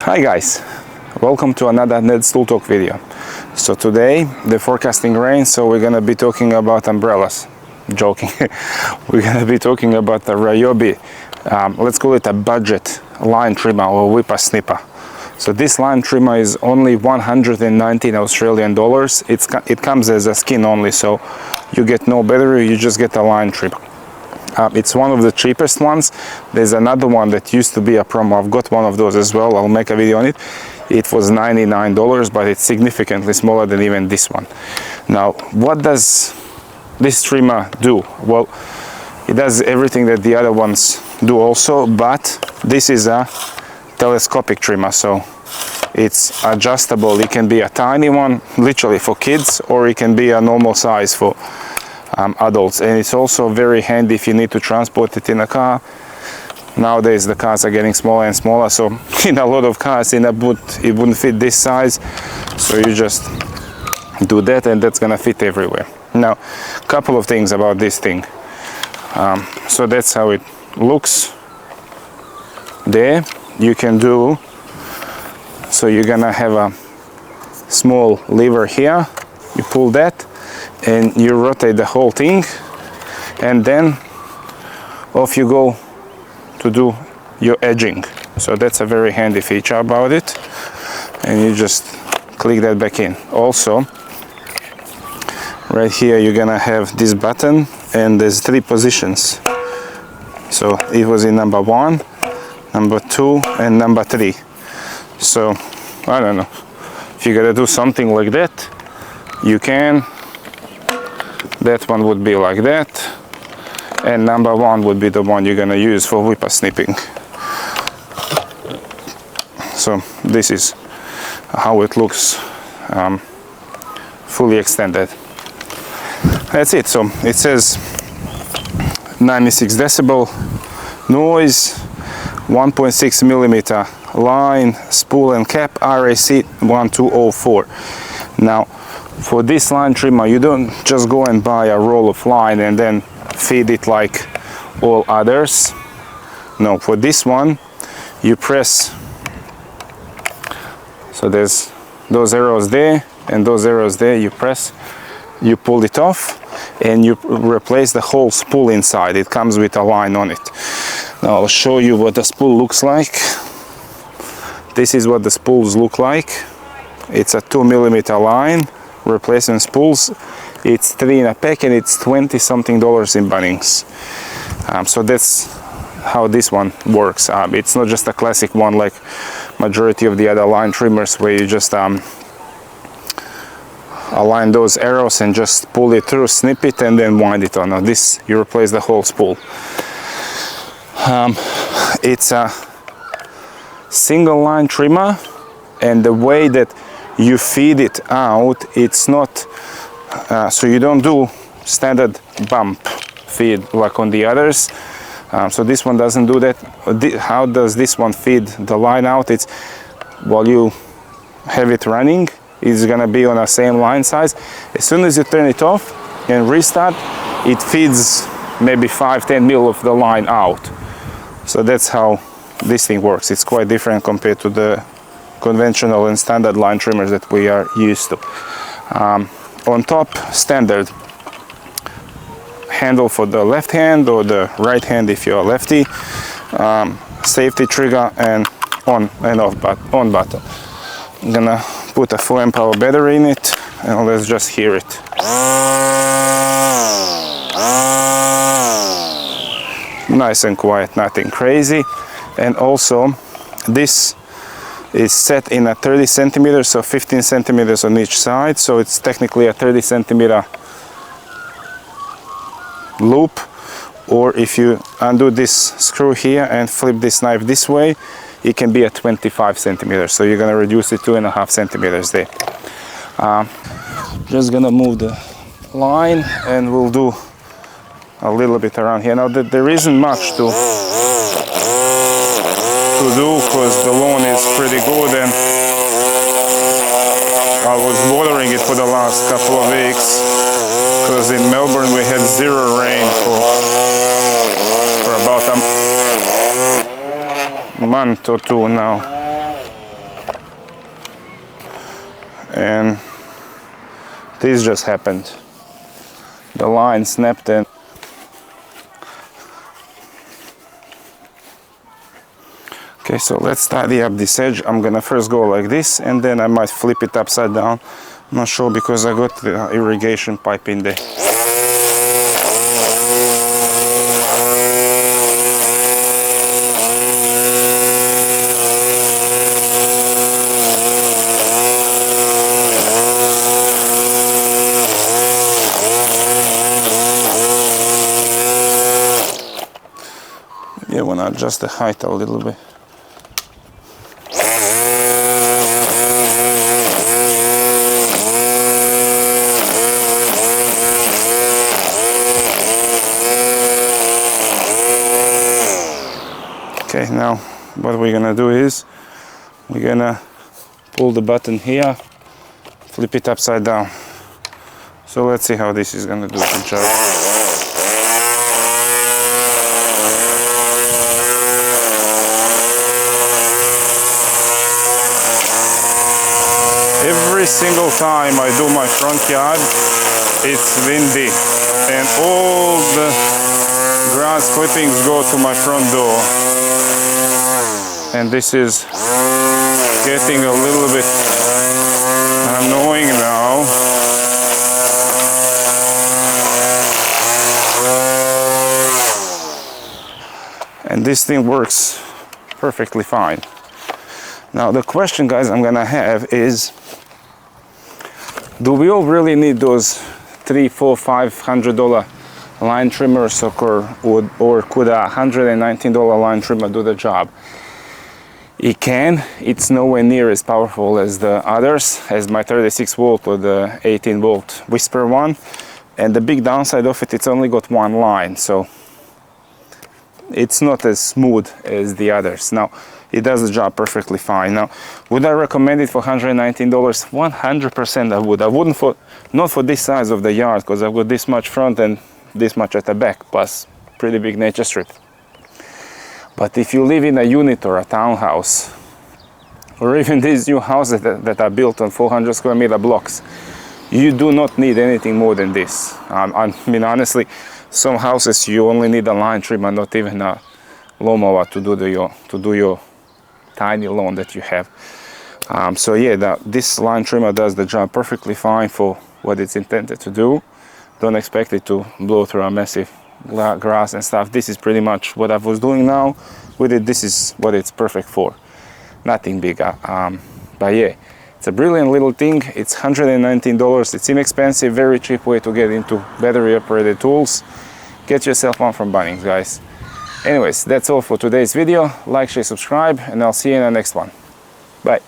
Hi guys, welcome to another Ned's Tool Talk video. So today the forecasting rain, so we're gonna be talking about umbrellas. Joking. We're gonna be talking about the RYOBI, let's call it a budget line trimmer or whipper snipper. So this line trimmer is only 119 Australian dollars. It comes as a skin only, so you get no battery, you just get a line trimmer. It's one of the cheapest ones. There's another one that used to be a promo. I've got one of those as well. I'll make a video on it. It was $99, but it's significantly smaller than even this one. Now, what does this trimmer do? Well, it does everything that the other ones do also, but this is a telescopic trimmer, so it's adjustable. It can be a tiny one, literally for kids, or it can be a normal size for adults, and it's also very handy if you need to transport it in a car. Nowadays the cars are getting smaller and smaller, so in a lot of cars in a boot it wouldn't fit this size, so you just do that and that's gonna fit everywhere. Now, a couple of things about this thing. So that's how it looks there. You can do, so you're gonna have a small lever here, you pull that and you rotate the whole thing, and then off you go to do your edging. So that's a very handy feature about it, and you just click that back in. Also, right here you're gonna have this button, and there's 3 positions. So it was in number 1, number 2, and number 3. So I don't know, if you gotta do something like that, you can. That one would be like that, and number 1 would be the one you're gonna use for whipper snipping. So this is how it looks fully extended. That's it. So it says 96 decibel noise, 1.6 millimeter line, spool and cap, RAC 1204. Now, for this line trimmer, you don't just go and buy a roll of line and then feed it like all others. No, for this one, you press, so there's those arrows there and those arrows there, you press, you pull it off, and you replace the whole spool inside. It comes with a line on it. Now I'll show you what the spool looks like. This is what the spools look like. It's a 2 millimeter line. Replacement spools, it's 3 in a pack, and it's $20 something in Bunnings. So that's how this one works. It's not just a classic one like majority of the other line trimmers where you just align those arrows and just pull it through, snip it, and then wind it on. Now this, you replace the whole spool. It's a single line trimmer, and the way that you feed it out, it's not, so you don't do standard bump feed like on the others. So this one doesn't do that. How does this one feed the line out? It's, while you have it running, it's gonna be on the same line size. As soon as you turn it off and restart, it feeds maybe 5-10 mil of the line out. So that's how this thing works. It's quite different compared to the conventional and standard line trimmers that we are used to. On top, standard handle for the left hand or the right hand if you're a lefty, safety trigger, and on and off on button. I'm gonna put a 4 amp hour battery in it, and let's just hear it. Nice and quiet, nothing crazy. And also this is set in a 30 centimeters, so 15 centimeters on each side, so it's technically a 30 centimeter loop. Or if you undo this screw here and flip this knife this way, it can be a 25 centimeters, so you're gonna reduce it 2.5 centimeters there. Just gonna move the line and we'll do a little bit around here. Now there isn't much to do because the lawn is pretty good, and I was watering it for the last couple of weeks because in Melbourne we had 0 rain for about a month or 2 now. and this just happened. The line snapped in. Okay, so let's tidy up this edge. I'm gonna first go like this, and then I might flip it upside down. I'm not sure because I got the irrigation pipe in there. Yeah, I wanna adjust the height a little bit. Okay, now what we're gonna do is we're gonna pull the button here, flip it upside down. So let's see how this is gonna do the job. Every single time I do my front yard, it's windy and all the grass clippings go to my front door. And this is getting a little bit annoying now. And this thing works perfectly fine. Now the question, guys, I'm gonna have is, do we all really need those $300, $400, $500 line trimmers, or could a $119 line trimmer do the job? It can. It's nowhere near as powerful as the others, as my 36 volt or the 18 volt Whisper one. And the big downside of it, it's only got one line, so it's not as smooth as the others. Now, it does the job perfectly fine. Now, would I recommend it for $119? 100% I would. I wouldn't not for this size of the yard, because I've got this much front and this much at the back, plus pretty big nature strip. But if you live in a unit or a townhouse, or even these new houses that are built on 400 square meter blocks, you do not need anything more than this. I mean, honestly, some houses you only need a line trimmer, not even a lawnmower to do your tiny lawn that you have. So yeah, this line trimmer does the job perfectly fine for what it's intended to do. Don't expect it to blow through a massive grass and stuff. This is pretty much what I was doing now with it. This is what it's perfect for. Nothing bigger. But yeah, it's a brilliant little thing. It's $119. It's inexpensive, very cheap way to get into battery operated tools. Get yourself one from Bunnings, guys. Anyways, that's all for today's video. Like, share, subscribe, and I'll see you in the next one. Bye.